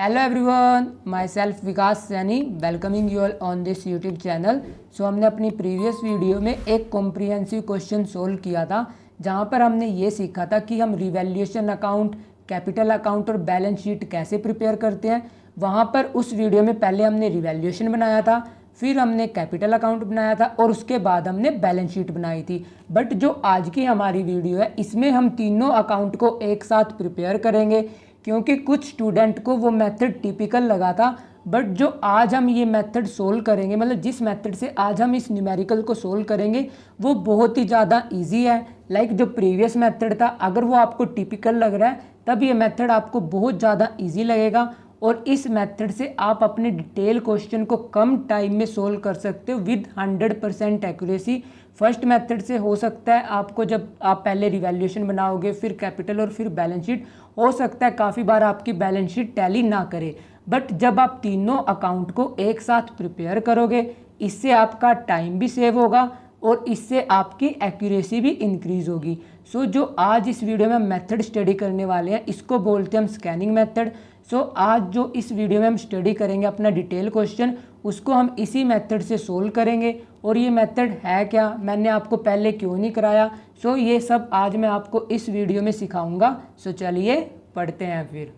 Hello everyone, myself Vikas Saini welcoming you all on this YouTube channel. So हमने अपनी previous video में एक comprehensive question solve किया था, जहां पर हमने ये सीखा था कि हम रिवैल्यूएशन अकाउंट, कैपिटल अकाउंट और बैलेंस शीट कैसे प्रिपेयर करते हैं। वहां पर उस वीडियो में पहले हमने रिवैल्यूएशन बनाया था, फिर हमने कैपिटल अकाउंट बनाया था और उसके बाद हमने बैलेंस शीट बनाई थी। बट जो आज की हमारी वीडियो है, इसमें हम तीनों अकाउंट को एक साथ प्रिपेयर करेंगे, क्योंकि कुछ स्टूडेंट को वो मेथड टिपिकल लगा था। बट जो आज हम ये मेथड सोल्व करेंगे, मतलब जिस मेथड से आज हम इस न्यूमेरिकल को सोल्व करेंगे, वो बहुत ही ज़्यादा इजी है। लाइक जो प्रीवियस मेथड था, अगर वो आपको टिपिकल लग रहा है तब ये मेथड आपको बहुत ज़्यादा इजी लगेगा और इस मेथड से आप अपने डिटेल क्वेश्चन को कम टाइम में सोल्व कर सकते हो विद 100% एक्यूरेसी। फर्स्ट मेथड से हो सकता है आपको, जब आप पहले रिवैल्यूएशन बनाओगे फिर कैपिटल और फिर बैलेंस शीट, हो सकता है काफ़ी बार आपकी बैलेंस शीट टैली ना करे। बट जब आप तीनों अकाउंट को एक साथ प्रिपेयर करोगे, इससे आपका टाइम भी सेव होगा और इससे आपकी एक्यूरेसी भी इंक्रीज होगी। सो जो आज इस वीडियो में हम मेथड स्टडी करने वाले हैं, इसको बोलते हैं हम स्कैनिंग मेथड। सो आज जो इस वीडियो में हम स्टडी करेंगे अपना डिटेल क्वेश्चन, उसको हम इसी मेथड से सोल्व करेंगे। और ये मेथड है क्या, मैंने आपको पहले क्यों नहीं कराया, सो ये सब आज मैं आपको इस वीडियो में सिखाऊंगा। सो चलिए पढ़ते हैं फिर।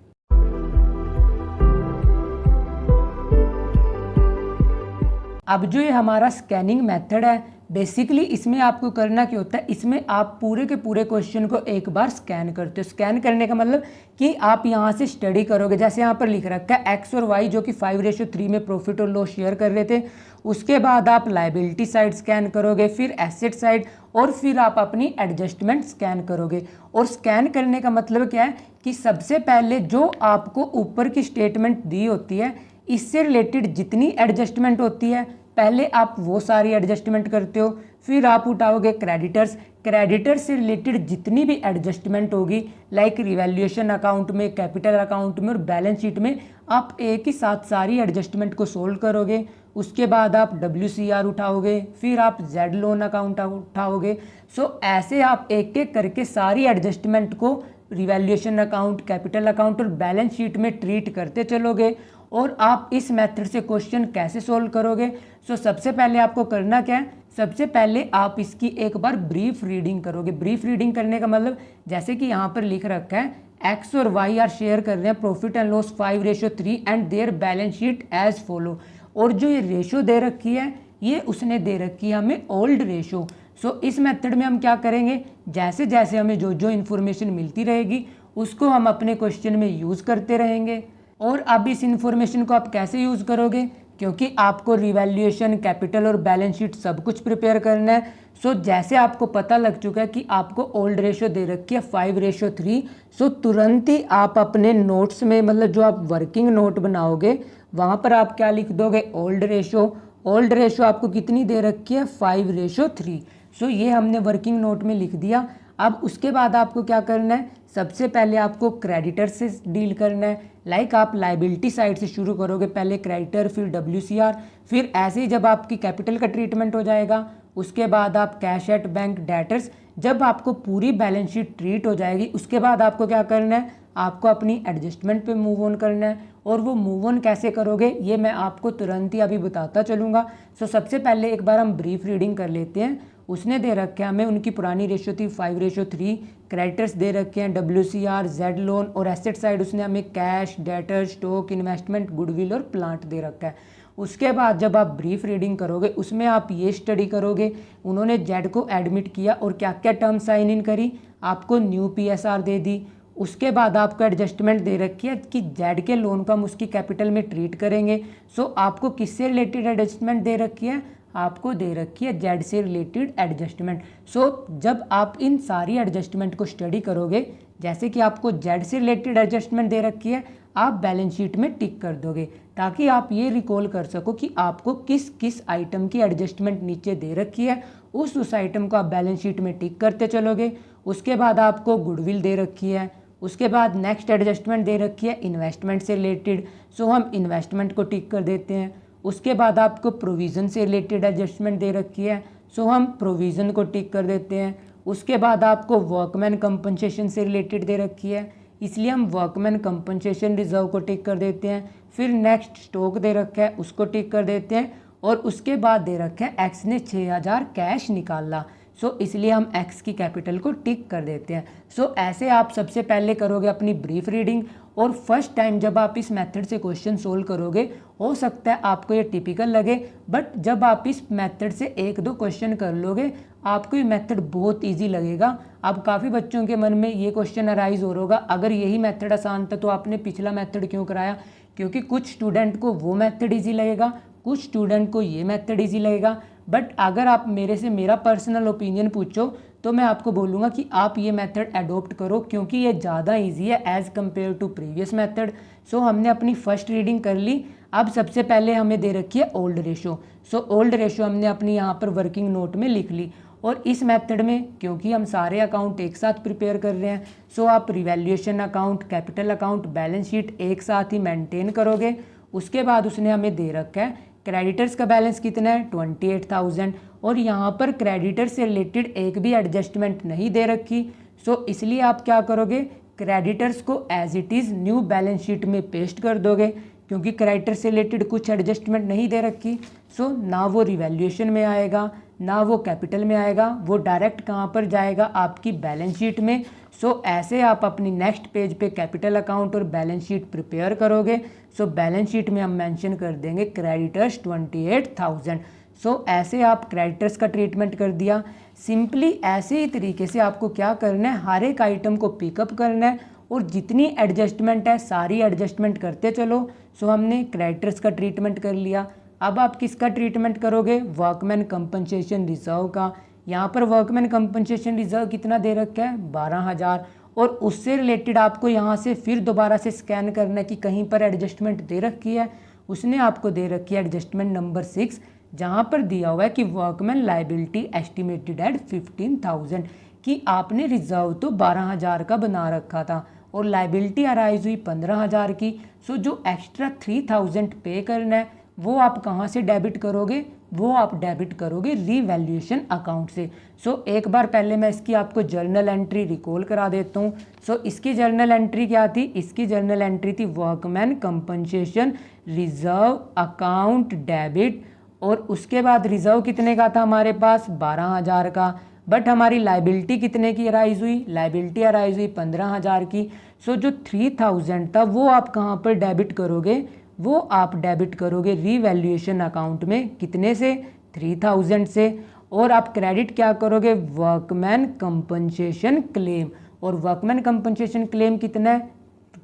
अब जो ये हमारा स्कैनिंग मेथड है, बेसिकली इसमें आपको करना क्या होता है, इसमें आप पूरे के पूरे क्वेश्चन को एक बार स्कैन करते हो। स्कैन करने का मतलब कि आप यहाँ से स्टडी करोगे। जैसे यहाँ पर लिख रखा है एक्स और वाई, जो कि 5:3 में प्रॉफिट और लॉस शेयर कर रहे थे। उसके बाद आप लाइबिलिटी साइड स्कैन करोगे, फिर एसेट साइड, और फिर आप अपनी एडजस्टमेंट स्कैन करोगे। और स्कैन करने का मतलब क्या है कि सबसे पहले जो आपको ऊपर की स्टेटमेंट दी होती है, इससे रिलेटेड जितनी एडजस्टमेंट होती है, पहले आप वो सारी एडजस्टमेंट करते हो। फिर आप उठाओगे क्रेडिटर्स। क्रेडिटर्स से रिलेटेड जितनी भी एडजस्टमेंट होगी, लाइक रिवैल्यूएशन अकाउंट में, कैपिटल अकाउंट में और बैलेंस शीट में, आप एक ही साथ सारी एडजस्टमेंट को सोल्व करोगे। उसके बाद आप WCR उठाओगे, फिर आप जेड लोन अकाउंट उठाओगे। सो ऐसे आप एक एक करके सारी एडजस्टमेंट को रिवैल्यूएशन अकाउंट, कैपिटल अकाउंट और बैलेंस शीट में ट्रीट करते चलोगे। और आप इस मेथड से क्वेश्चन कैसे सोल्व करोगे, सो सबसे पहले आपको करना क्या है, सबसे पहले आप इसकी एक बार ब्रीफ रीडिंग करोगे। ब्रीफ रीडिंग करने का मतलब, जैसे कि यहाँ पर लिख रखा है एक्स और वाई आर शेयर कर रहे हैं profit and loss 5:3 and their balance sheet as follow. और जो ये रेशो दे रखी है, ये उसने दे रखी है हमें ओल्ड रेशो। सो इस मेथड में हम क्या करेंगे, जैसे जैसे हमें जो जो इन्फॉर्मेशन मिलती रहेगी, उसको हम अपने क्वेश्चन में यूज़ करते रहेंगे। और अब इस इंफॉर्मेशन को आप कैसे यूज़ करोगे, क्योंकि आपको रिवैल्यूएशन, कैपिटल और बैलेंस शीट सब कुछ प्रिपेयर करना है। सो जैसे आपको पता लग चुका है कि आपको ओल्ड रेशो दे रखी है 5:3, सो तुरंत ही आप अपने नोट्स में, मतलब जो आप वर्किंग नोट बनाओगे, वहाँ पर आप क्या लिख दोगे, ओल्ड रेशो। ओल्ड रेशो आपको कितनी दे रखी है, 5:3। सो ये हमने वर्किंग नोट में लिख दिया। अब उसके बाद आपको क्या करना है, सबसे पहले आपको क्रेडिटर से डील करना है। लाइक आप लाइबिलिटी साइड से शुरू करोगे, पहले क्रेडिटर, फिर WCR, फिर ऐसे ही जब आपकी कैपिटल का ट्रीटमेंट हो जाएगा, उसके बाद आप कैश एट बैंक, डेटर्स। जब आपको पूरी बैलेंस शीट ट्रीट हो जाएगी, उसके बाद आपको क्या करना है, आपको अपनी एडजस्टमेंट पे मूव ऑन करना है। और वो मूव ऑन कैसे करोगे, ये मैं आपको तुरंत ही अभी बताता चलूँगा। सो सबसे पहले एक बार हम ब्रीफ रीडिंग कर लेते हैं। उसने दे रखे हैं हमें, उनकी पुरानी रेशो थी 5:3, क्रेडिटर्स दे रखे हैं WCR, जेड लोन, और एसेट साइड उसने हमें cash, debtor, stock, investment, goodwill और प्लांट दे रखा है। उसके बाद जब आप ब्रीफ रीडिंग करोगे, उसमें आप ये स्टडी करोगे उन्होंने जेड को एडमिट किया और क्या क्या टर्म साइन इन करी, आपको न्यू PSR दे दी। उसके बाद आपको एडजस्टमेंट दे रखी है कि जेड के लोन को हम उसकी कैपिटल में ट्रीट करेंगे। सो आपको किससे रिलेटेड एडजस्टमेंट दे रखी है, आपको दे रखी है जेड से रिलेटेड एडजस्टमेंट। सो जब आप इन सारी एडजस्टमेंट को स्टडी करोगे, जैसे कि आपको जेड से रिलेटेड एडजस्टमेंट दे रखी है, आप बैलेंस शीट में टिक कर दोगे, ताकि आप ये रिकॉल कर सको कि आपको किस किस आइटम की एडजस्टमेंट नीचे दे रखी है। उस आइटम को आप बैलेंस शीट में टिक करते चलोगे। उसके बाद आपको गुडविल दे रखी है। उसके बाद नेक्स्ट एडजस्टमेंट दे रखी है इन्वेस्टमेंट से रिलेटेड, सो हम इन्वेस्टमेंट को टिक कर देते हैं। उसके बाद आपको प्रोविज़न से रिलेटेड एडजस्टमेंट दे रखी है, सो हम प्रोविज़न को टिक कर देते हैं। उसके बाद आपको वर्कमैन कंपनसेशन से रिलेटेड दे रखी है, इसलिए हम वर्कमैन कंपनसेशन रिजर्व को टिक कर देते हैं। फिर नेक्स्ट स्टॉक दे रखा है उसको टिक कर देते हैं और उसके बाद दे रखा है एक्स ने 6000 कैश निकाला। सो इसलिए हम एक्स की कैपिटल को टिक कर देते हैं। सो ऐसे आप सबसे पहले करोगे अपनी ब्रीफ रीडिंग और फर्स्ट टाइम जब आप इस मेथड से क्वेश्चन सोल्व करोगे हो सकता है आपको ये टिपिकल लगे, बट जब आप इस मेथड से एक दो क्वेश्चन कर लोगे आपको ये मेथड बहुत इजी लगेगा। अब काफ़ी बच्चों के मन में ये क्वेश्चन अराइज हो रहा होगा, अगर यही मेथड आसान था तो आपने पिछला मेथड क्यों कराया? क्योंकि कुछ स्टूडेंट को वो मेथड ईजी लगेगा, कुछ स्टूडेंट को ये मेथड ईजी लगेगा। बट अगर आप मेरे से मेरा पर्सनल ओपिनियन पूछो तो मैं आपको बोलूँगा कि आप ये मेथड अडोप्ट करो क्योंकि ये ज़्यादा इजी है as compare to previous method. So हमने अपनी फर्स्ट रीडिंग कर ली। अब सबसे पहले हमें दे रखी है old ratio. So old ratio हमने अपनी यहाँ पर वर्किंग नोट में लिख ली। और इस मेथड में क्योंकि हम सारे अकाउंट एक साथ प्रिपेयर कर रहे हैं सो आप revaluation account, capital account, balance sheet एक साथ ही मेंटेन करोगे। उसके बाद उसने हमें दे रखा है क्रेडिटर्स का बैलेंस कितना है 28,000 और यहाँ पर क्रेडिटर से रिलेटेड एक भी एडजस्टमेंट नहीं दे रखी। सो इसलिए आप क्या करोगे, क्रेडिटर्स को as it is new balance sheet में पेस्ट कर दोगे क्योंकि क्रेडिटर से रिलेटेड कुछ एडजस्टमेंट नहीं दे रखी। सो ना वो रिवैल्यूएशन में आएगा ना वो कैपिटल में आएगा, वो डायरेक्ट कहाँ पर जाएगा आपकी बैलेंस शीट में। सो ऐसे आप अपनी नेक्स्ट पेज पे कैपिटल अकाउंट और बैलेंस शीट प्रिपेयर करोगे। सो बैलेंस शीट में हम मेंशन कर देंगे क्रेडिटर्स 28,000। सो ऐसे आप क्रेडिटर्स का ट्रीटमेंट कर दिया। सिंपली ऐसे ही तरीके से आपको क्या करना है, हर एक आइटम को पिकअप करना है और जितनी एडजस्टमेंट है सारी एडजस्टमेंट करते चलो। सो हमने क्रेडिटर्स का ट्रीटमेंट कर लिया। अब आप किसका ट्रीटमेंट करोगे, वर्कमैन कंपनसेशन रिजर्व का। यहाँ पर वर्कमैन कंपनसेशन रिजर्व कितना दे रखा है 12,000 और उससे रिलेटेड आपको यहाँ से फिर दोबारा से स्कैन करना है कि कहीं पर एडजस्टमेंट दे रखी है। उसने आपको दे रखी है एडजस्टमेंट नंबर 6 जहाँ पर दिया हुआ है कि वर्कमैन लाइबिलिटी एस्टिमेटेड एट 15,000 कि आपने रिजर्व तो 12,000 का बना रखा था और लाइबिलिटी अराइज हुई 15,000 की। सो जो एक्स्ट्रा 3,000 पे करना है वो आप कहाँ से डेबिट करोगे, वो आप डेबिट करोगे रीवैल्यूएशन अकाउंट से। सो एक बार पहले मैं इसकी आपको जर्नल एंट्री रिकॉल करा देता हूँ। सो इसकी जर्नल एंट्री क्या थी, इसकी जर्नल एंट्री थी workman compensation reserve account debit और उसके बाद रिजर्व कितने का था हमारे पास 12,000 का, बट हमारी लाइबिलिटी कितने की अराइज हुई, लाइबिलिटी अराइज हुई 15,000 की। सो जो 3,000 था वो आप कहाँ पर डेबिट करोगे, वो आप डेबिट करोगे रीवैल्यूएशन अकाउंट में कितने से 3,000 से। और आप क्रेडिट क्या करोगे, वर्कमैन कंपनसेशन क्लेम और वर्कमैन कंपनसेशन क्लेम कितना है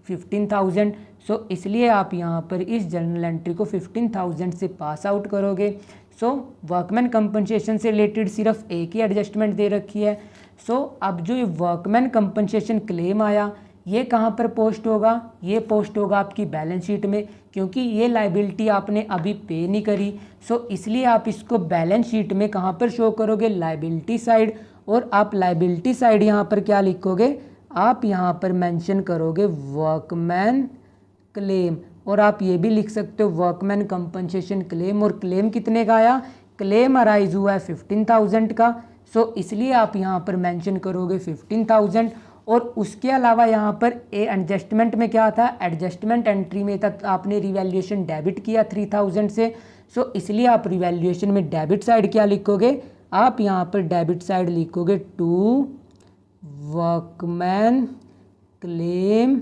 15,000। सो इसलिए आप यहाँ पर इस जर्नल एंट्री को 15,000 से पास आउट करोगे। सो वर्कमैन कंपनसेशन से रिलेटेड सिर्फ एक ही एडजस्टमेंट दे रखी है। सो अब जो ये वर्कमैन कंपनसेशन क्लेम आया ये कहाँ पर पोस्ट होगा, ये पोस्ट होगा आपकी बैलेंस शीट में क्योंकि ये लाइबिलिटी आपने अभी पे नहीं करी। सो इसलिए आप इसको बैलेंस शीट में कहाँ पर शो करोगे, लाइबिलिटी साइड। और आप लाइबिलिटी साइड यहाँ पर क्या लिखोगे, आप यहाँ पर मेंशन करोगे वर्कमैन क्लेम और आप ये भी लिख सकते हो वर्कमैन कंपनसेशन क्लेम। और क्लेम कितने का आया, क्लेम अराइज हुआ है 15,000 का। सो इसलिए आप यहाँ पर मेंशन करोगे 15,000। और उसके अलावा यहाँ पर एडजस्टमेंट में क्या था, एडजस्टमेंट एंट्री में तक आपने रिवैल्यूएशन डेबिट किया 3,000 से। सो इसलिए आप रिवैल्यूएशन में डेबिट साइड क्या लिखोगे, आप यहाँ पर डेबिट साइड लिखोगे टू वर्कमैन क्लेम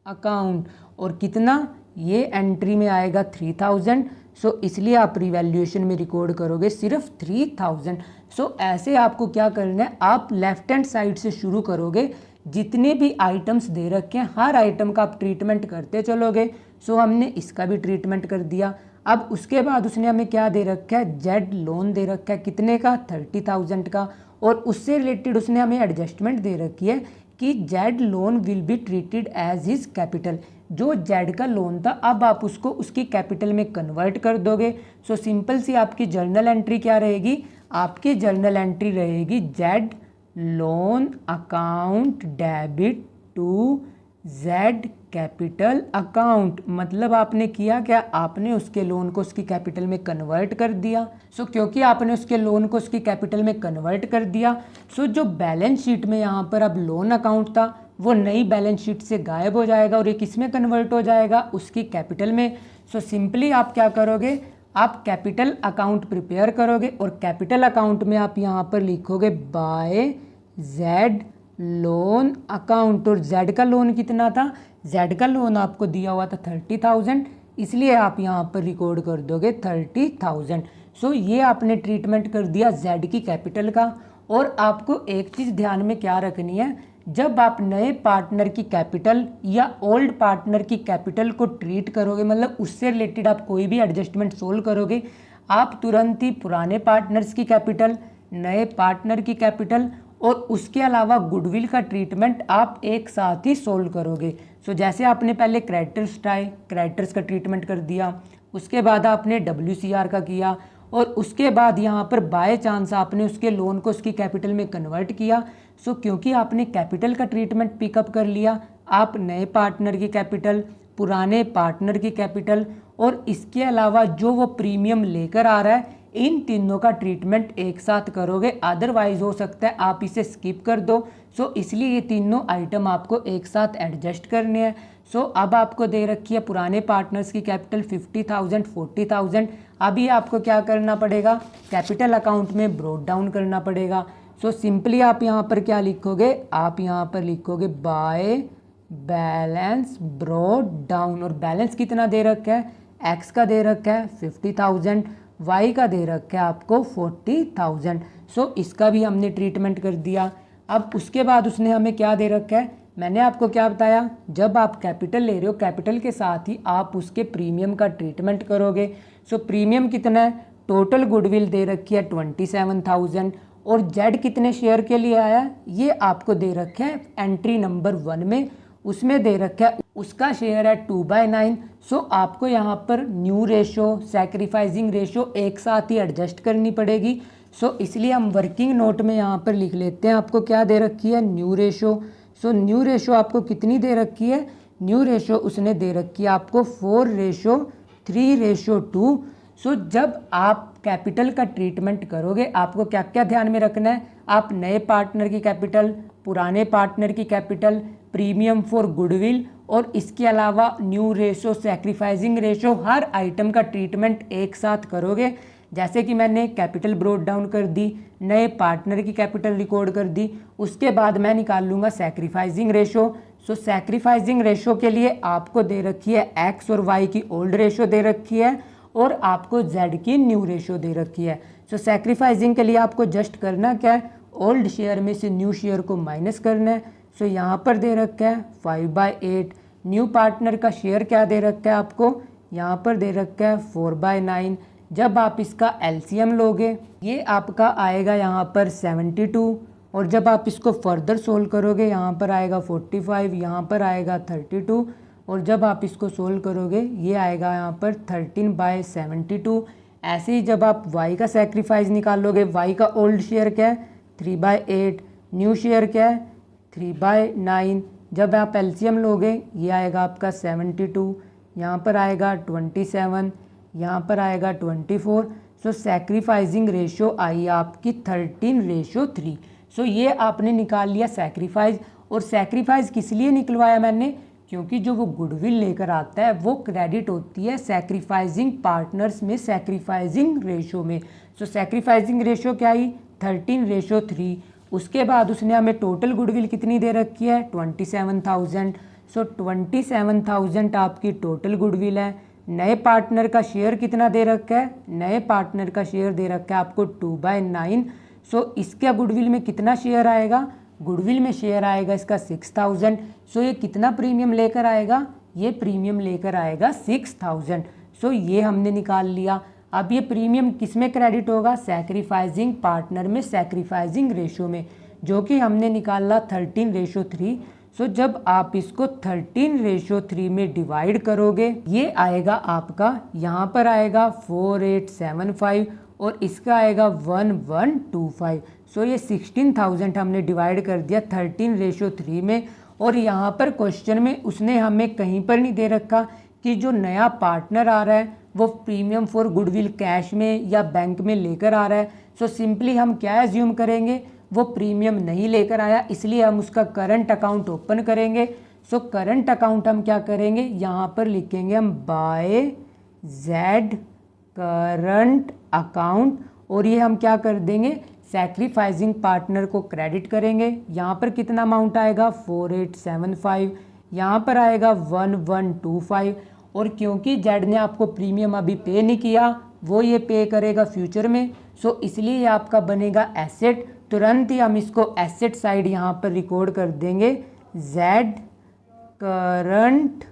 अकाउंट और कितना, ये एंट्री में आएगा 3,000। सो इसलिए आप रिवैल्यूएशन में रिकॉर्ड करोगे सिर्फ 3,000। सो ऐसे आपको क्या करना है, आप लेफ्ट हैंड साइड से शुरू करोगे, जितने भी आइटम्स दे रखे हैं हर आइटम का आप ट्रीटमेंट करते चलोगे। सो हमने इसका भी ट्रीटमेंट कर दिया। अब उसके बाद उसने हमें क्या दे रखा है, जेड लोन दे रखा है कितने का 30,000 का और उससे रिलेटेड उसने हमें एडजस्टमेंट दे रखी है कि Z loan will be treated as his capital. जो जेड का लोन था अब आप उसको उसकी कैपिटल में कन्वर्ट कर दोगे। सो सिंपल सी आपकी जर्नल एंट्री क्या रहेगी, आपकी जर्नल एंट्री रहेगी Z loan account debit to Z capital account. मतलब आपने किया क्या, आपने उसके लोन को उसकी कैपिटल में कन्वर्ट कर दिया। सो क्योंकि आपने उसके लोन को उसकी कैपिटल में कन्वर्ट कर दिया, सो जो बैलेंस शीट में यहाँ पर अब लोन अकाउंट था वो नई बैलेंस शीट से गायब हो जाएगा और ये किस में कन्वर्ट हो जाएगा, उसकी कैपिटल में। सो सिंपली आप क्या करोगे, आप कैपिटल अकाउंट प्रिपेयर करोगे और कैपिटल अकाउंट में आप यहाँ पर लिखोगे बाय जेड लोन अकाउंट। और जेड का लोन कितना था, जेड का लोन आपको दिया हुआ था 30,000, इसलिए आप यहाँ पर रिकॉर्ड कर दोगे 30,000। सो ये आपने ट्रीटमेंट कर दिया जेड की कैपिटल का। और आपको एक चीज़ ध्यान में क्या रखनी है, जब आप नए पार्टनर की कैपिटल या ओल्ड पार्टनर की कैपिटल को ट्रीट करोगे, मतलब उससे रिलेटेड आप कोई भी एडजस्टमेंट सोल्व करोगे, आप तुरंत ही पुराने पार्टनर्स की कैपिटल, नए पार्टनर की कैपिटल और उसके अलावा गुडविल का ट्रीटमेंट आप एक साथ ही सोल्व करोगे। सो जैसे आपने पहले क्रेडिटर्स का ट्रीटमेंट कर दिया, उसके बाद आपने WCR का किया और उसके बाद यहाँ पर बाय चांस आपने उसके लोन को उसकी कैपिटल में कन्वर्ट किया। सो क्योंकि आपने कैपिटल का ट्रीटमेंट पिकअप कर लिया, आप नए पार्टनर की कैपिटल, पुराने पार्टनर की कैपिटल और इसके अलावा जो वो प्रीमियम लेकर आ रहा है, इन तीनों का ट्रीटमेंट एक साथ करोगे। अदरवाइज हो सकता है आप इसे स्किप कर दो। सो इसलिए ये तीनों आइटम आपको एक साथ एडजस्ट करने हैं। सो अब आपको दे रखी है पुराने पार्टनर्स की कैपिटल 50,000, 40,000। अभी आपको क्या करना पड़ेगा, कैपिटल अकाउंट में ब्रोड डाउन करना पड़ेगा। सो सिंपली आप यहाँ पर क्या लिखोगे, आप यहाँ पर लिखोगे बाय बैलेंस ब्रोड डाउन। और बैलेंस कितना दे रखा है, एक्स का दे रखा है 50,000, वाई का दे रखा है आपको 40,000। सो इसका भी हमने ट्रीटमेंट कर दिया। अब उसके बाद उसने हमें क्या दे रखा है, मैंने आपको क्या बताया, जब आप कैपिटल ले रहे हो कैपिटल के साथ ही आप उसके प्रीमियम का ट्रीटमेंट करोगे। सो प्रीमियम कितना है, टोटल गुडविल दे रखी है 27,000 और जेड कितने शेयर के लिए आया, ये आपको दे रखे है एंट्री नंबर 1 में, उसमें दे रखा है उसका शेयर है 2/9। सो आपको यहाँ पर न्यू रेशो, सैक्रिफाइसिंग रेशो एक साथ ही एडजस्ट करनी पड़ेगी। सो इसलिए हम वर्किंग नोट में यहाँ पर लिख लेते हैं, आपको क्या दे रखी है, new ratio. So new ratio आपको कितनी दे रखी है, न्यू रेशो उसने दे रखी है आपको 4:3:2। सो जब आप कैपिटल का ट्रीटमेंट करोगे आपको क्या क्या ध्यान में रखना है, आप नए पार्टनर की कैपिटल, पुराने पार्टनर की कैपिटल, प्रीमियम फॉर गुडविल और इसके अलावा न्यू रेशो, सैक्रिफाइसिंग रेशो, हर आइटम का ट्रीटमेंट एक साथ करोगे। जैसे कि मैंने कैपिटल ब्रोड डाउन कर दी, नए पार्टनर की कैपिटल रिकॉर्ड कर दी, उसके बाद मैं निकाल लूँगा सैक्रिफाइसिंग रेशो। सो सैक्रिफाइसिंग रेशो के लिए आपको दे रखी है एक्स और वाई की ओल्ड रेशो दे रखी है और आपको जेड की न्यू रेशो दे रखी है। सो सैक्रिफाइसिंग के लिए आपको जस्ट करना क्या है, ओल्ड शेयर में से न्यू शेयर को माइनस करना है। सो यहाँ पर दे रखा है 5/8। न्यू पार्टनर का शेयर क्या दे रखा है आपको, यहाँ पर दे रखा है 4/9। जब आप इसका एलसीएम लोगे ये आपका आएगा यहाँ पर 72 और जब आप इसको फर्दर सोल्व करोगे यहाँ पर आएगा 45, यहाँ पर आएगा 32 और जब आप इसको सोल्व करोगे ये आएगा यहाँ पर 13/72। ऐसे ही जब आप y का सेक्रीफाइस निकालोगे, y का ओल्ड शेयर क्या है 3/8, न्यू शेयर क्या है 3/9। जब आप एलसीएम लोगे ये आएगा आपका 72, यहाँ पर आएगा 27, यहाँ पर आएगा 24। सो सैक्रिफाइसिंग रेशो आई आपकी 13:3। सो ये आपने निकाल लिया सैक्रिफाइस। और सैक्रिफाइस किस लिए निकलवाया मैंने, क्योंकि जो वो गुडविल लेकर आता है वो क्रेडिट होती है सैक्रिफाइसिंग पार्टनर्स में, सैक्रिफाइसिंग रेशो में। सो सैक्रिफाइसिंग रेशो क्या आई 13:3। उसके बाद उसने हमें टोटल गुडविल कितनी दे रखी है 27,000। सो 27,000 आपकी टोटल गुडविल है। नए पार्टनर का शेयर कितना दे रखा है, नए पार्टनर का शेयर दे रखा है आपको 2/9। सो इसका गुडविल में कितना शेयर आएगा, गुडविल में शेयर आएगा इसका 6,000। सो ये कितना प्रीमियम लेकर आएगा, ये प्रीमियम लेकर आएगा 6,000। सो ये हमने निकाल लिया। अब ये प्रीमियम किस में क्रेडिट होगा, सैक्रिफाइसिंग पार्टनर में, सैक्रिफाइसिंग रेशो में, जो कि हमने निकाला 13:3। सो जब आप इसको 13:3 में डिवाइड करोगे ये आएगा आपका, यहाँ पर आएगा 4875 और इसका आएगा 1125। सो ये 16,000 हमने डिवाइड कर दिया 13:3 में। और यहाँ पर क्वेश्चन में उसने हमें कहीं पर नहीं दे रखा कि जो नया पार्टनर आ रहा है वो प्रीमियम फॉर गुडविल कैश में या बैंक में लेकर आ रहा है। सो सिंपली हम क्या एज्यूम करेंगे, वो प्रीमियम नहीं लेकर आया, इसलिए हम उसका करंट अकाउंट ओपन करेंगे। सो करंट अकाउंट हम क्या करेंगे, यहाँ पर लिखेंगे हम बाय जेड करंट अकाउंट, और ये हम क्या कर देंगे, सैक्रिफाइसिंग पार्टनर को क्रेडिट करेंगे। यहाँ पर कितना अमाउंट आएगा 4875, यहाँ पर आएगा 1125, और क्योंकि जेड ने आपको प्रीमियम अभी पे नहीं किया, वो ये पे करेगा फ्यूचर में, सो इसलिए ये आपका बनेगा एसेट। तुरंत ही हम इसको एसेट साइड यहाँ पर रिकॉर्ड कर देंगे जेड करंट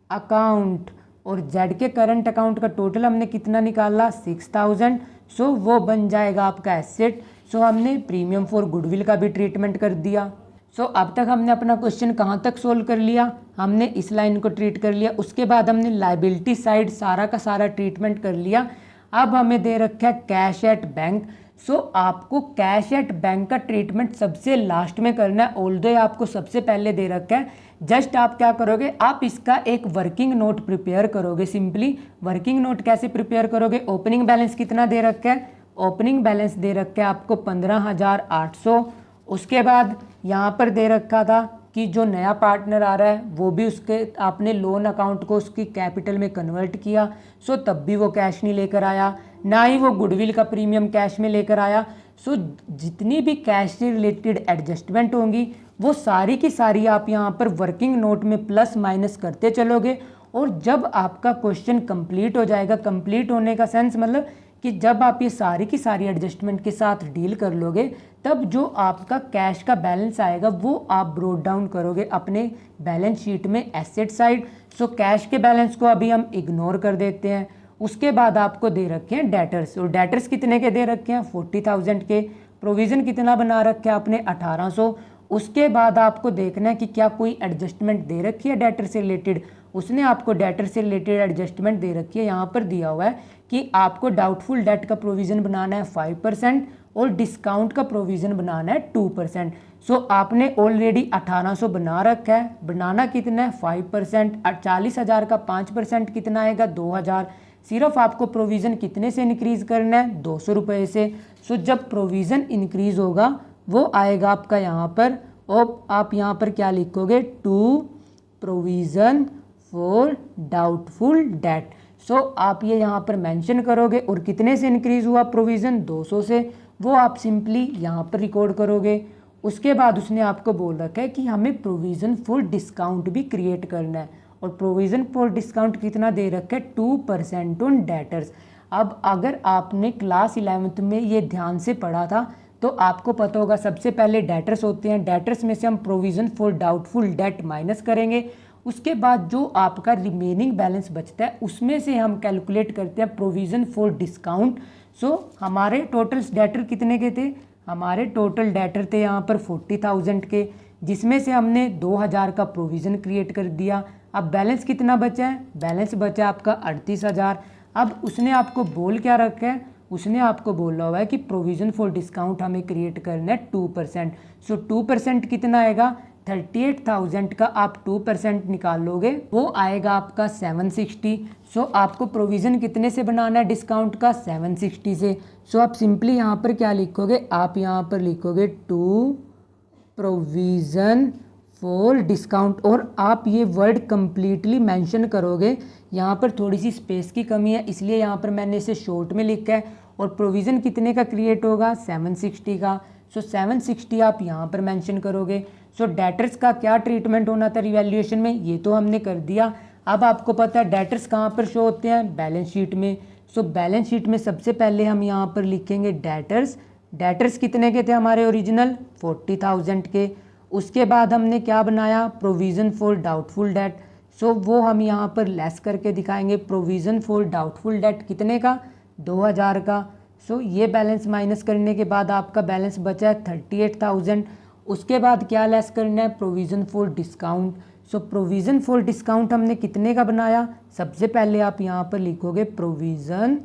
अकाउंट, और जेड के करंट अकाउंट का टोटल हमने कितना निकाला 6000, सो वो बन जाएगा आपका एसेट। सो हमने प्रीमियम फॉर गुडविल का भी ट्रीटमेंट कर दिया। सो अब तक हमने अपना क्वेश्चन कहाँ तक सोल्व कर लिया, हमने इस लाइन को ट्रीट कर लिया, उसके बाद हमने लाइबिलिटी साइड सारा का सारा ट्रीटमेंट कर लिया। अब हमें दे रखा है कैश एट बैंक। सो आपको कैश एट बैंक का ट्रीटमेंट सबसे लास्ट में करना है, ऑल्दो आपको सबसे पहले दे रखा है। जस्ट आप क्या करोगे, आप इसका एक वर्किंग नोट प्रिपेयर करोगे। सिंपली वर्किंग नोट कैसे प्रिपेयर करोगे, ओपनिंग बैलेंस कितना दे रखा है, ओपनिंग बैलेंस दे रखा है आपको 15,800। उसके बाद यहाँ पर दे रखा था कि जो नया पार्टनर आ रहा है वो भी उसके आपने लोन अकाउंट को उसकी कैपिटल में कन्वर्ट किया, सो तब भी वो कैश नहीं लेकर आया, ना ही वो गुडविल का प्रीमियम कैश में लेकर आया। सो जितनी भी कैश से रिलेटेड एडजस्टमेंट होंगी वो सारी की सारी आप यहाँ पर वर्किंग नोट में प्लस माइनस करते चलोगे, और जब आपका क्वेश्चन कंप्लीट हो जाएगा, कंप्लीट होने का सेंस मतलब कि जब आप ये सारी की सारी एडजस्टमेंट के साथ डील कर लोगे, तब जो आपका कैश का बैलेंस आएगा वो आप ब्रोट डाउन करोगे अपने बैलेंस शीट में एसेट साइड। सो कैश के बैलेंस को अभी हम इग्नोर कर देते हैं। उसके बाद आपको दे रखे हैं डेटर्स, और डेटर्स कितने के दे रखे हैं 40,000 के। प्रोविज़न कितना बना रखे हैं आपने 1800। उसके बाद आपको देखना है कि क्या कोई एडजस्टमेंट दे रखी है डेटर से रिलेटेड, उसने आपको डेटर से रिलेटेड एडजस्टमेंट दे रखी है। यहाँ पर दिया हुआ है कि आपको डाउटफुल डेट का प्रोविज़न बनाना है 5% और डिस्काउंट का प्रोविज़न बनाना है 2%। सो आपने ऑलरेडी 1800 बना रखा है, बनाना कितना है 5%, 40,000 का 5% कितना आएगा 2000। सिर्फ आपको प्रोविज़न कितने से इंक्रीज़ करना है 200 रुपये से। सो जब प्रोविज़न इंक्रीज़ होगा वो आएगा आपका यहाँ पर, और आप यहाँ पर क्या लिखोगे, to provision for doubtful debt. So आप ये यहाँ पर मेंशन करोगे, और कितने से इंक्रीज़ हुआ प्रोविज़न 200 से, वो आप सिंपली यहाँ पर रिकॉर्ड करोगे। उसके बाद उसने आपको बोल रखा है कि हमें प्रोविज़न फॉर डिस्काउंट भी क्रिएट करना है, और प्रोविज़न फॉर डिस्काउंट कितना दे रखा है 2% ऑन डेटर्स। अब अगर आपने क्लास 11th में ये ध्यान से पढ़ा था तो आपको पता होगा सबसे पहले डेटर्स होते हैं, डेटर्स में से हम provision for doubtful date minus करेंगे। उसके बाद जो आपका रिमेनिंग बैलेंस बचता है उसमें से हम कैलकुलेट करते हैं प्रोविज़न फॉर डिस्काउंट। सो हमारे टोटल डेटर कितने के थे, हमारे टोटल डेटर थे यहाँ पर 40,000 के, जिसमें से हमने 2000 का प्रोविज़न क्रिएट कर दिया। अब बैलेंस कितना बचा है, बैलेंस बचा आपका 38,000। अब उसने आपको बोल क्या रखा है, उसने आपको बोला हुआ है कि प्रोविज़न फॉर डिस्काउंट हमें क्रिएट करना है 2%। सो 2% कितना आएगा, 38,000 का आप 2% निकालोगे वो आएगा आपका 760। सो आपको प्रोविज़न कितने से बनाना है डिस्काउंट का 760 से। सो आप सिंपली यहाँ पर क्या लिखोगे, आप यहाँ पर लिखोगे टू प्रोविज़न फॉर डिस्काउंट, और आप ये वर्ड कंप्लीटली मेंशन करोगे। यहाँ पर थोड़ी सी स्पेस की कमी है इसलिए यहाँ पर मैंने इसे शॉर्ट में लिखा है। और प्रोविज़न कितने का क्रिएट होगा 760 का। सो 760 आप यहाँ पर मेंशन करोगे। सो डेटर्स का क्या ट्रीटमेंट होना था रिवैल्यूएशन में, ये तो हमने कर दिया। अब आपको पता है डेटर्स कहाँ पर शो होते हैं, बैलेंस शीट में। सो बैलेंस शीट में सबसे पहले हम यहाँ पर लिखेंगे डेटर्स। डेटर्स कितने के थे हमारे ओरिजिनल 40,000 के। उसके बाद हमने क्या बनाया, प्रोविज़न फॉर डाउटफुल डेट। सो वो हम यहाँ पर लेस करके दिखाएंगे। प्रोविज़न फॉर डाउटफुल डेट कितने का 2000 का। सो ये बैलेंस माइनस करने के बाद आपका बैलेंस बचा है 38,000। उसके बाद क्या लेस करना है, provision for discount. So provision for discount हमने कितने का बनाया, सबसे पहले आप यहाँ पर लिखोगे प्रोविज़न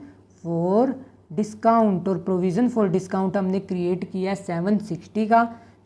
फॉर डिस्काउंट, और प्रोविज़न फॉर डिस्काउंट हमने क्रिएट किया है 760 का।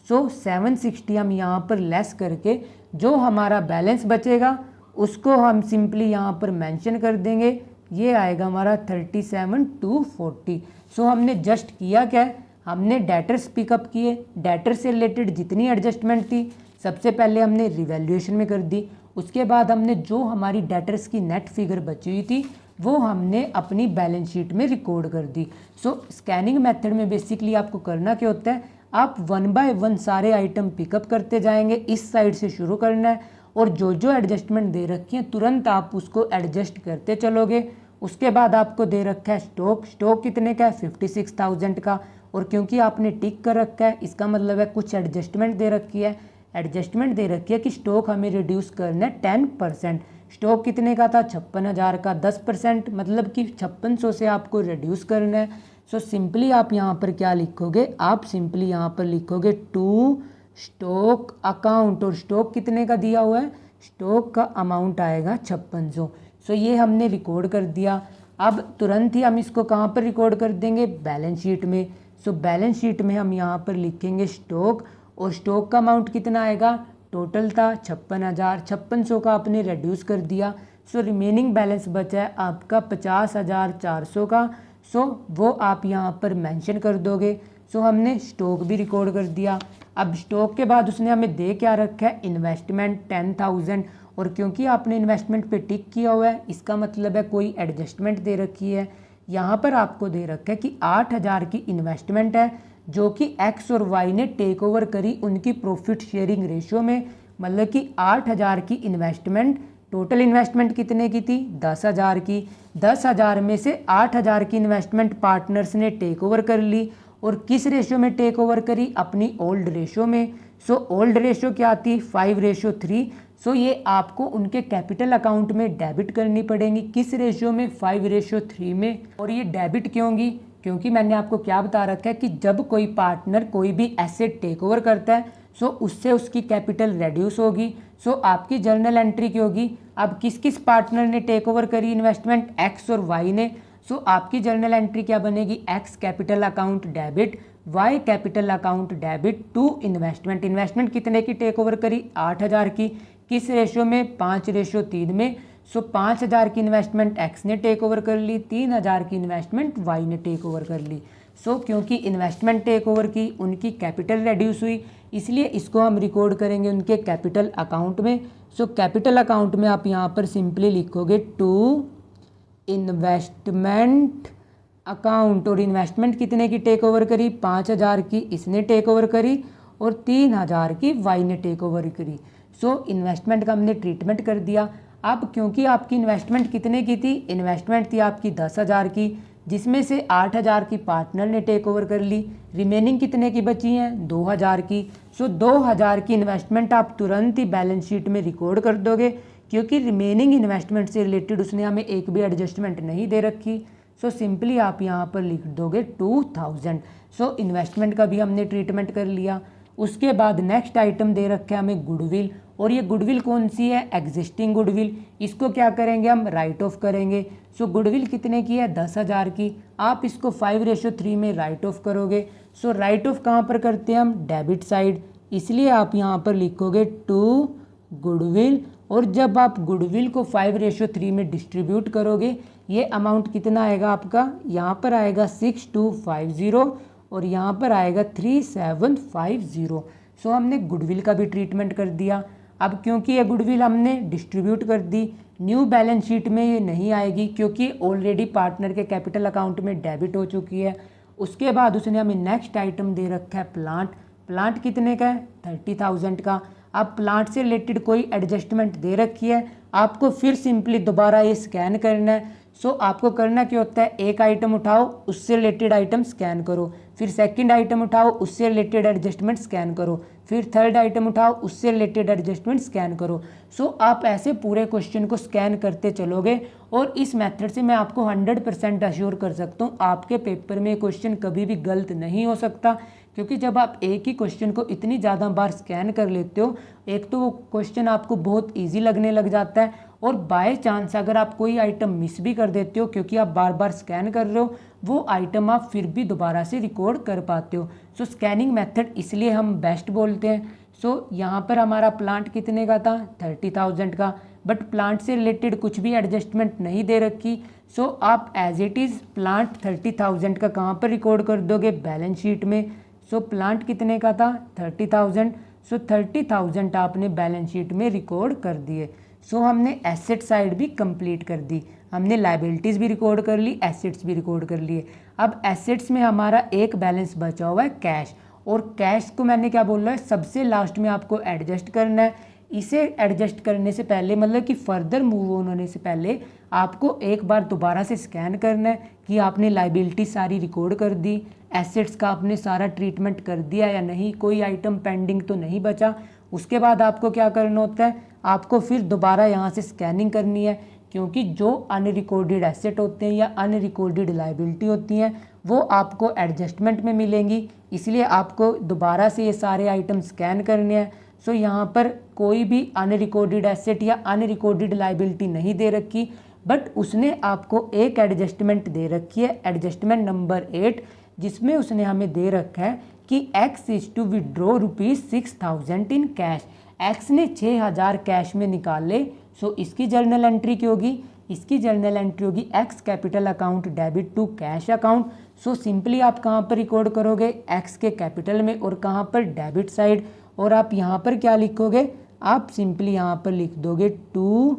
सो 760 हम यहाँ पर लेस करके जो हमारा बैलेंस बचेगा उसको हम सिंपली यहाँ पर मेंशन कर देंगे। ये आएगा हमारा 37,240। सो हमने जस्ट किया क्या है, हमने डेटर्स पिकअप किए, डेटर से रिलेटेड जितनी एडजस्टमेंट थी सबसे पहले हमने रिवैल्यूएशन में कर दी। उसके बाद हमने जो हमारी डेटर्स की नेट फिगर बची हुई थी वो हमने अपनी बैलेंस शीट में रिकॉर्ड कर दी। सो स्कैनिंग मेथड में बेसिकली आपको करना क्या होता है, आप 1 बाय 1 सारे आइटम पिकअप करते जाएंगे, इस साइड से शुरू करना है और जो जो एडजस्टमेंट दे रखी है तुरंत आप उसको एडजस्ट करते चलोगे। उसके बाद आपको दे रखा है स्टॉक कितने का है, 56,000 का, और क्योंकि आपने टिक कर रखा है इसका मतलब है कुछ एडजस्टमेंट दे रखी है। एडजस्टमेंट दे रखी है कि स्टॉक हमें रिड्यूस करना है 10%। स्टॉक कितने का था, 56,000 का, 10% मतलब कि 5600 से आपको रिड्यूस करना है। सो सिंपली आप यहाँ पर क्या लिखोगे, आप सिंपली यहाँ पर लिखोगे टू स्टॉक अकाउंट, और स्टॉक कितने का दिया हुआ है, स्टॉक का अमाउंट आएगा 5600। सो ये हमने रिकॉर्ड कर दिया। अब तुरंत ही हम इसको कहाँ पर रिकॉर्ड कर देंगे, बैलेंस शीट में। सो बैलेंस शीट में हम यहाँ पर लिखेंगे स्टॉक, और स्टॉक का अमाउंट कितना आएगा, टोटल था 56,000, 5600 का आपने रिड्यूस कर दिया। सो रिमेनिंग बैलेंस बचा है आपका 50,400 का। सो वो आप यहाँ पर मेंशन कर दोगे। सो हमने स्टॉक भी रिकॉर्ड कर दिया। अब स्टॉक के बाद उसने हमें दे क्या रखा है, इन्वेस्टमेंट 10,000, और क्योंकि आपने इन्वेस्टमेंट पे टिक किया हुआ है इसका मतलब है कोई एडजस्टमेंट दे रखी है। यहाँ पर आपको दे रखा है कि 8,000 की इन्वेस्टमेंट है जो कि एक्स और वाई ने टेक ओवर करी उनकी प्रॉफिट शेयरिंग रेशियो में, मतलब कि 8,000 की इन्वेस्टमेंट, टोटल इन्वेस्टमेंट कितने की थी, 10,000 की। 10,000 में से 8,000 की इन्वेस्टमेंट पार्टनर्स ने टेक ओवर कर ली, और किस रेशियो में टेक ओवर करी, अपनी ओल्ड रेशियो में। सो ओल्ड रेशियो क्या थी, 5:3। सो ये आपको उनके कैपिटल अकाउंट में डेबिट करनी पड़ेगी, किस रेशियो में, 5:3 में। और ये डेबिट क्यों होगी, क्योंकि मैंने आपको क्या बता रखा है कि जब कोई पार्टनर कोई भी एसेट टेक ओवर करता है सो उससे उसकी कैपिटल रेड्यूस होगी। सो आपकी जर्नल एंट्री क्या होगी, अब किस किस पार्टनर ने टेक ओवर करी इन्वेस्टमेंट, एक्स और वाई ने। सो आपकी जर्नल एंट्री क्या बनेगी, X capital account debit, Y capital account debit to investment. Investment कितने की टेक ओवर करी, 8,000 की, किस रेशियो में, 5:3 में। सो 5,000 की इन्वेस्टमेंट एक्स ने टेक ओवर कर ली, 3,000 की इन्वेस्टमेंट वाई ने टेक ओवर कर ली। सो क्योंकि इन्वेस्टमेंट टेक ओवर की उनकी कैपिटल रेड्यूस हुई, इसलिए इसको हम रिकॉर्ड करेंगे उनके कैपिटल अकाउंट में। सो कैपिटल अकाउंट में आप यहाँ पर सिंपली लिखोगे टू इन्वेस्टमेंट अकाउंट, और इन्वेस्टमेंट कितने की टेक ओवर करी, 5,000 की इसने टेक ओवर करी, और 3,000 की वाई ने टेक ओवर करी। सो इन्वेस्टमेंट का हमने ट्रीटमेंट कर दिया। अब क्योंकि आपकी इन्वेस्टमेंट कितने की थी, इन्वेस्टमेंट थी आपकी 10,000 की, जिसमें से 8,000 की पार्टनर ने टेक ओवर कर ली, रिमेनिंग कितने की बची हैं, 2,000 की। सो 2,000 की इन्वेस्टमेंट आप तुरंत ही बैलेंस शीट में रिकॉर्ड कर दोगे, क्योंकि रिमेनिंग इन्वेस्टमेंट से रिलेटेड उसने हमें एक भी एडजस्टमेंट नहीं दे रखी। सो सिंपली आप यहाँ पर लिख दोगे 2,000। सो इन्वेस्टमेंट का भी हमने ट्रीटमेंट कर लिया। उसके बाद नेक्स्ट आइटम दे रखा है हमें गुडविल, और ये गुडविल कौन सी है, एग्जिस्टिंग गुडविल। इसको क्या करेंगे हम, राइट ऑफ करेंगे। सो गुडविल कितने की है, 10,000 की, आप इसको 5:3 में राइट ऑफ करोगे। सो राइट ऑफ कहाँ पर करते हैं हम, डेबिट साइड, इसलिए आप यहाँ पर लिखोगे टू गुडविल, और जब आप गुडविल को 5:3 में डिस्ट्रीब्यूट करोगे ये अमाउंट कितना आएगा आपका, यहाँ पर आएगा 6,250, और यहाँ पर आएगा 3,750। सो हमने गुडविल का भी ट्रीटमेंट कर दिया। अब क्योंकि ये गुडविल हमने डिस्ट्रीब्यूट कर दी, न्यू बैलेंस शीट में ये नहीं आएगी क्योंकि ऑलरेडी पार्टनर के कैपिटल अकाउंट में डेबिट हो चुकी है। उसके बाद उसने हमें नेक्स्ट आइटम दे रखा है प्लांट। प्लांट कितने का है, 30,000 का। अब प्लांट से रिलेटेड कोई एडजस्टमेंट दे रखी है, आपको फिर सिंपली दोबारा ये स्कैन करना है। सो आपको करना क्या होता है, एक आइटम उठाओ उससे रिलेटेड आइटम स्कैन करो, फिर सेकंड आइटम उठाओ उससे रिलेटेड एडजस्टमेंट स्कैन करो, फिर थर्ड आइटम उठाओ उससे रिलेटेड एडजस्टमेंट स्कैन करो। सो आप ऐसे पूरे क्वेश्चन को स्कैन करते चलोगे, और इस मेथड से मैं आपको 100% अश्योर कर सकता हूँ आपके पेपर में क्वेश्चन कभी भी गलत नहीं हो सकता। क्योंकि जब आप एक ही क्वेश्चन को इतनी ज़्यादा बार स्कैन कर लेते हो, एक तो वो क्वेश्चन आपको बहुत ईजी लगने लग जाता है, और बाय चांस अगर आप कोई आइटम मिस भी कर देते हो क्योंकि आप बार बार स्कैन कर रहे हो, वो आइटम आप फिर भी दोबारा से रिकॉर्ड कर पाते हो। सो स्कैनिंग मेथड इसलिए हम बेस्ट बोलते हैं। सो यहाँ पर हमारा प्लांट कितने का था, 30,000 का। बट प्लांट से रिलेटेड कुछ भी एडजस्टमेंट नहीं दे रखी। सो आप एज इट इज़ प्लांट 30,000 का कहाँ पर रिकॉर्ड कर दोगे, बैलेंस शीट में। सो प्लांट कितने का था, 30,000। सो 30,000 आपने बैलेंस शीट में रिकॉर्ड कर दिए। सो हमने एसेट साइड भी कंप्लीट कर दी, हमने लाइबिलिटीज़ भी रिकॉर्ड कर ली, एसेट्स भी रिकॉर्ड कर लिए। अब एसेट्स में हमारा एक बैलेंस बचा हुआ है कैश, और कैश को मैंने क्या बोला है, सबसे लास्ट में आपको एडजस्ट करना है। इसे एडजस्ट करने से पहले, मतलब कि फर्दर मूव ऑन होने से पहले, आपको एक बार दोबारा से स्कैन करना है कि आपने लाइबिलिटी सारी रिकॉर्ड कर दी, एसेट्स का आपने सारा ट्रीटमेंट कर दिया या नहीं, कोई आइटम पेंडिंग तो नहीं बचा। उसके बाद आपको क्या करना होता है, आपको फिर दोबारा यहाँ से स्कैनिंग करनी है, क्योंकि जो अनरिकॉर्डेड एसेट होते हैं या अनरिकॉर्डेड लाइबिलिटी होती हैं वो आपको एडजस्टमेंट में मिलेंगी, इसलिए आपको दोबारा से ये सारे आइटम स्कैन करने हैं। सो यहाँ पर कोई भी अनरिकॉर्डेड एसेट या अनरिकॉर्डेड लाइबिलिटी नहीं दे रखी, बट उसने आपको एक एडजस्टमेंट दे रखी है, एडजस्टमेंट नंबर 8, जिसमें उसने हमें दे रखा है कि X is to withdraw ₹6,000 in cash. X ने 6,000 कैश में निकाले। सो इसकी जर्नल एंट्री क्या होगी, इसकी जर्नल एंट्री होगी X capital account debit to cash account. So simply आप कहाँ पर रिकॉर्ड करोगे, एक्स के कैपिटल में, और कहाँ पर, डेबिट साइड। और आप यहाँ पर क्या लिखोगे, आप सिंपली यहाँ पर लिख दोगे टू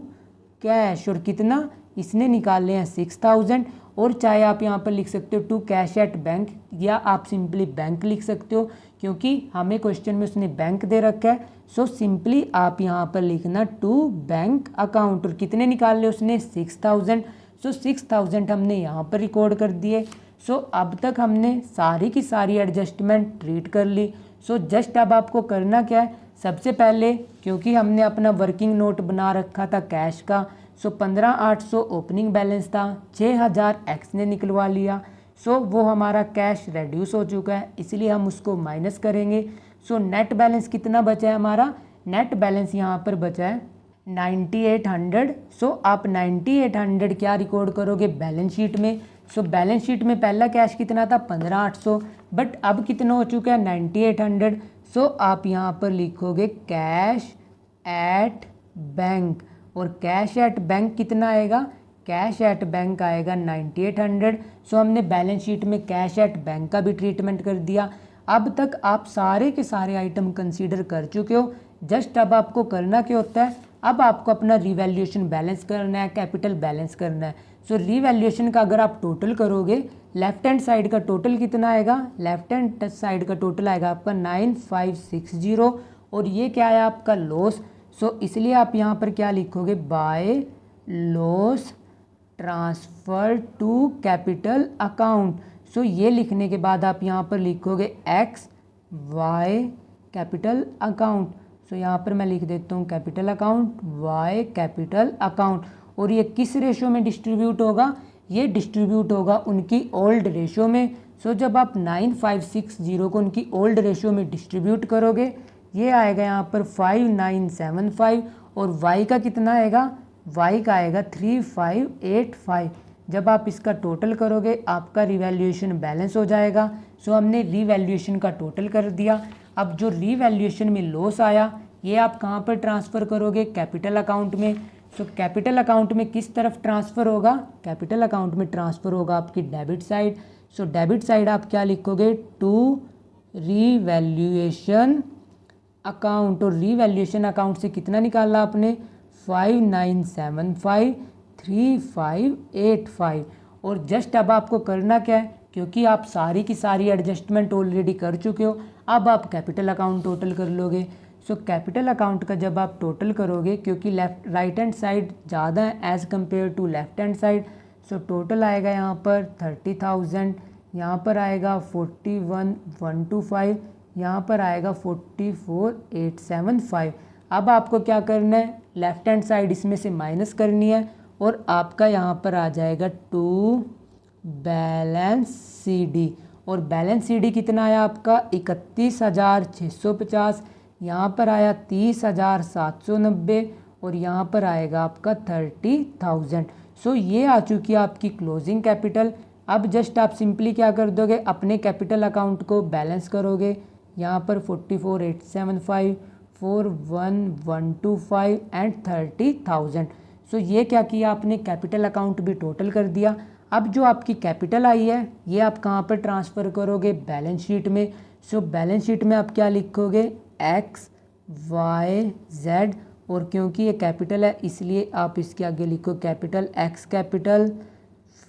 कैश, और कितना इसने निकाले हैं 6,000। और चाहे आप यहाँ पर लिख सकते हो टू कैश एट बैंक, या आप सिंपली बैंक लिख सकते हो, क्योंकि हमें क्वेश्चन में उसने बैंक दे रखा है। सो सिंपली आप यहाँ पर लिखना टू बैंक अकाउंट, और कितने निकाले उसने 6,000। सो 6,000 हमने यहाँ पर रिकॉर्ड कर दिए। सो अब तक हमने सारी की सारी एडजस्टमेंट ट्रीट कर ली। सो जस्ट अब आपको करना क्या है, सबसे पहले क्योंकि हमने अपना वर्किंग नोट बना रखा था कैश का, सो 15,800 ओपनिंग बैलेंस था, 6,000 एक्स ने निकलवा लिया। सो वो हमारा कैश रेड्यूस हो चुका है, इसलिए हम उसको माइनस करेंगे। सो नेट बैलेंस कितना बचा है हमारा, नेट बैलेंस यहाँ पर बचा है 9,800। सो आप 9,800 क्या रिकॉर्ड करोगे बैलेंस शीट में। सो बैलेंस शीट में पहला कैश कितना था 15,800, बट अब कितना हो चुका है 9,800। सो आप यहाँ पर लिखोगे कैश एट बैंक, और कैश एट बैंक कितना आएगा, कैश एट बैंक आएगा 9,800। सो हमने बैलेंस शीट में कैश एट बैंक का भी ट्रीटमेंट कर दिया। अब तक आप सारे के सारे आइटम कंसीडर कर चुके हो। जस्ट अब आपको करना क्या होता है, अब आपको अपना रिवैल्यूएशन बैलेंस करना है, कैपिटल बैलेंस करना है। सो रिवैल्यूएशन का अगर आप टोटल करोगे, लेफ्ट हैंड साइड का टोटल कितना आएगा, लेफ्ट हैंड साइड का टोटल आएगा आपका 9,560, और ये क्या है आपका लॉस। सो इसलिए आप यहाँ पर क्या लिखोगे, by loss transfer to capital account. So ये लिखने के बाद आप यहाँ पर लिखोगे X Y capital account. So यहाँ पर मैं लिख देता हूँ capital account, Y capital account. और ये किस रेशो में डिस्ट्रीब्यूट होगा, ये डिस्ट्रीब्यूट होगा उनकी ओल्ड रेशो में। सो जब आप 9,560 को उनकी ओल्ड रेशो में डिस्ट्रीब्यूट करोगे, ये आएगा यहाँ पर 5,975, और y का कितना आएगा, y का आएगा 3,585। जब आप इसका टोटल करोगे आपका रिवैल्यूएशन बैलेंस हो जाएगा। सो हमने रिवैल्यूएशन का टोटल कर दिया। अब जो रिवैल्यूएशन में लॉस आया, ये आप कहाँ पर ट्रांसफ़र करोगे, कैपिटल अकाउंट में। सो कैपिटल अकाउंट में किस तरफ ट्रांसफ़र होगा, कैपिटल अकाउंट में ट्रांसफ़र होगा आपकी debit side. So debit side आप क्या लिखोगे, टू रिवैल्यूएशन अकाउंट, और रिवैल्यूएशन अकाउंट से कितना निकाला आपने 5,975 3,585। और जस्ट अब आपको करना क्या है, क्योंकि आप सारी की सारी एडजस्टमेंट ऑलरेडी कर चुके हो, अब आप कैपिटल अकाउंट टोटल कर लोगे। सो कैपिटल अकाउंट का जब आप टोटल करोगे, क्योंकि राइट हैंड साइड ज़्यादा है as compare to left hand side, so total आएगा यहाँ पर 30,000, यहाँ पर आएगा 41,125, यहाँ पर आएगा 44,875। अब आपको क्या करना है, लेफ्ट हैंड साइड इसमें से माइनस करनी है, और आपका यहाँ पर आ जाएगा टू बैलेंस CD, और बैलेंस CD कितना आया आपका 31,650, यहाँ पर आया 30,790, और यहाँ पर आएगा आपका 30,000। सो ये आ चुकी है आपकी क्लोजिंग कैपिटल। अब जस्ट आप सिंपली क्या कर दोगे, अपने कैपिटल अकाउंट को बैलेंस करोगे, यहाँ पर 44,875 41,125 एंड 30,000। सो ये क्या किया आपने, कैपिटल अकाउंट भी टोटल कर दिया। अब जो आपकी कैपिटल आई है ये आप कहाँ पर ट्रांसफ़र करोगे, बैलेंस शीट में। सो बैलेंस शीट में आप क्या लिखोगे, एक्स वाई जेड, और क्योंकि ये कैपिटल है इसलिए आप इसके आगे लिखो capital, X capital,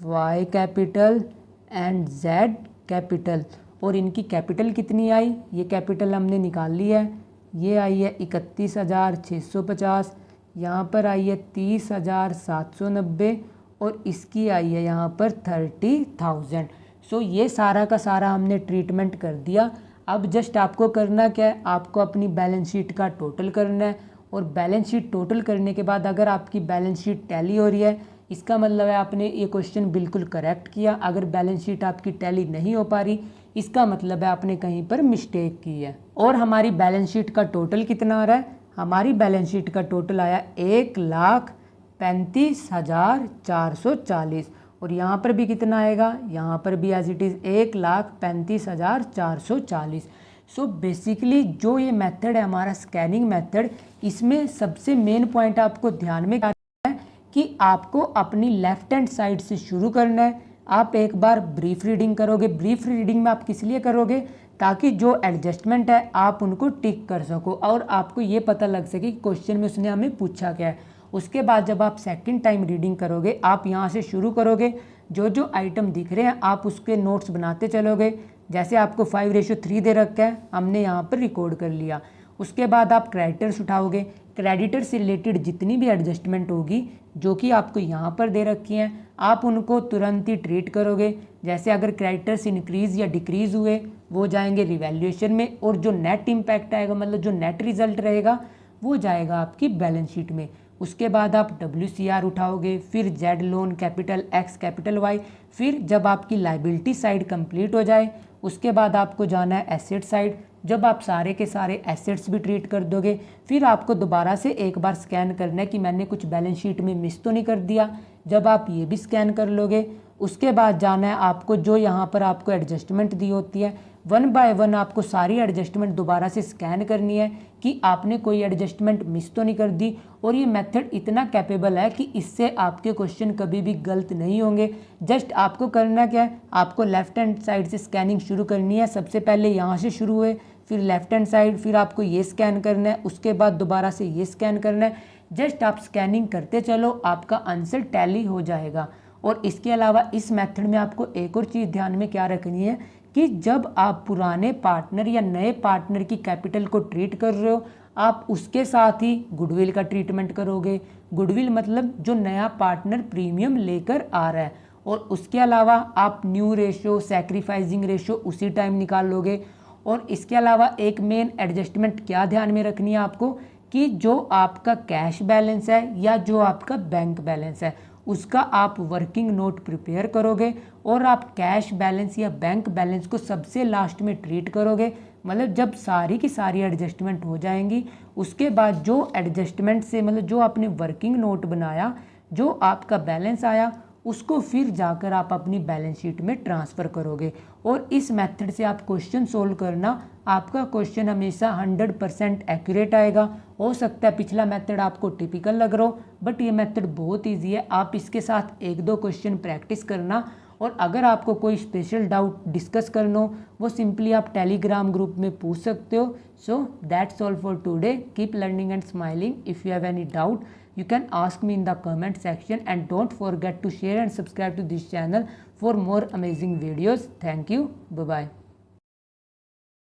Y capital and Z capital. और इनकी कैपिटल कितनी आई, ये कैपिटल हमने निकाल ली है, ये आई है 31,650, यहाँ पर आई है 30,790 और इसकी आई है यहाँ पर 30,000। सो ये सारा का सारा हमने ट्रीटमेंट कर दिया। अब जस्ट आपको करना क्या है, आपको अपनी बैलेंस शीट का टोटल करना है, और बैलेंस शीट टोटल करने के बाद अगर आपकी बैलेंस शीट टैली हो रही है इसका मतलब है आपने ये क्वेश्चन बिल्कुल करेक्ट किया। अगर बैलेंस शीट आपकी टैली नहीं हो पा रही इसका मतलब है आपने कहीं पर मिस्टेक की है। और हमारी बैलेंस शीट का टोटल कितना आ रहा है, हमारी बैलेंस शीट का टोटल आया 1,35,440, और यहाँ पर भी कितना आएगा, यहाँ पर भी as it is 1,35,440। So basically जो ये मेथड है हमारा स्कैनिंग मेथड, इसमें सबसे मेन पॉइंट आपको ध्यान में रखना है कि आपको अपनी लेफ्ट हैंड साइड से शुरू करना है। आप एक बार ब्रीफ रीडिंग करोगे, ब्रीफ रीडिंग में आप किस लिए करोगे, ताकि जो एडजस्टमेंट है आप उनको टिक कर सको और आपको ये पता लग सके कि क्वेश्चन में उसने हमें पूछा क्या है। उसके बाद जब आप सेकंड टाइम रीडिंग करोगे आप यहाँ से शुरू करोगे, जो जो आइटम दिख रहे हैं आप उसके नोट्स बनाते चलोगे। जैसे आपको 5:3 दे रखा है, हमने यहाँ पर रिकॉर्ड कर लिया। उसके बाद आप क्रेडिटर्स उठाओगे, क्रेडिटर से रिलेटेड जितनी भी एडजस्टमेंट होगी जो कि आपको यहाँ पर दे रखी हैं आप उनको तुरंत ही ट्रीट करोगे। जैसे अगर क्रेडिटर्स इंक्रीज़ या डिक्रीज़ हुए वो जाएंगे रिवैल्यूएशन में, और जो नेट इम्पैक्ट आएगा मतलब जो नेट रिजल्ट रहेगा वो जाएगा आपकी बैलेंस शीट में। उसके बाद आप WCR उठाओगे, फिर Z loan capital, X capital Y, फिर जब आपकी लाइबिलिटी साइड कंप्लीट हो जाए उसके बाद आपको जाना है एसेट साइड। जब आप सारे के सारे एसेट्स भी ट्रीट कर दोगे फिर आपको दोबारा से एक बार स्कैन करना है कि मैंने कुछ बैलेंस शीट में मिस तो नहीं कर दिया। जब आप ये भी स्कैन कर लोगे उसके बाद जाना है आपको जो यहाँ पर आपको एडजस्टमेंट दी होती है 1 बाय 1 आपको सारी एडजस्टमेंट दोबारा से स्कैन करनी है कि आपने कोई एडजस्टमेंट मिस तो नहीं कर दी। और ये मेथड इतना कैपेबल है कि इससे आपके क्वेश्चन कभी भी गलत नहीं होंगे। जस्ट आपको करना क्या है, आपको लेफ्ट हैंड साइड से स्कैनिंग शुरू करनी है। सबसे पहले यहाँ से शुरू हुए, फिर लेफ्ट हैंड साइड, फिर आपको ये स्कैन करना है, उसके बाद दोबारा से ये स्कैन करना है। जस्ट आप स्कैनिंग करते चलो, आपका आंसर टैली हो जाएगा। और इसके अलावा इस मेथड में आपको एक और चीज़ ध्यान में क्या रखनी है कि जब आप पुराने पार्टनर या नए पार्टनर की कैपिटल को ट्रीट कर रहे हो आप उसके साथ ही गुडविल का ट्रीटमेंट करोगे। गुडविल मतलब जो नया पार्टनर प्रीमियम लेकर आ रहा है, और उसके अलावा आप न्यू रेशो, सैक्रिफाइसिंग रेशो उसी टाइम निकाल लोगे। और इसके अलावा एक मेन एडजस्टमेंट क्या ध्यान में रखनी है आपको कि जो आपका कैश बैलेंस है या जो आपका बैंक बैलेंस है उसका आप वर्किंग नोट प्रिपेयर करोगे, और आप कैश बैलेंस या बैंक बैलेंस को सबसे लास्ट में ट्रीट करोगे। मतलब जब सारी की सारी एडजस्टमेंट हो जाएंगी उसके बाद जो एडजस्टमेंट से मतलब जो आपने वर्किंग नोट बनाया, जो आपका बैलेंस आया उसको फिर जाकर आप अपनी बैलेंस शीट में ट्रांसफ़र करोगे। और इस मेथड से आप क्वेश्चन सोल्व करना, आपका क्वेश्चन हमेशा 100% एक्यूरेट आएगा। हो सकता है पिछला मेथड आपको टिपिकल लग रहा हो, बट ये मेथड बहुत ईजी है। आप इसके साथ 1-2 क्वेश्चन प्रैक्टिस करना, और अगर आपको कोई स्पेशल डाउट डिस्कस करना हो वो सिंपली आप टेलीग्राम ग्रुप में पूछ सकते हो। So that's all for today, keep learning and smiling. If you have any doubt you can ask me in the comment section, and don't forget to share and subscribe to this channel for more amazing videos. Thank you. Bye bye.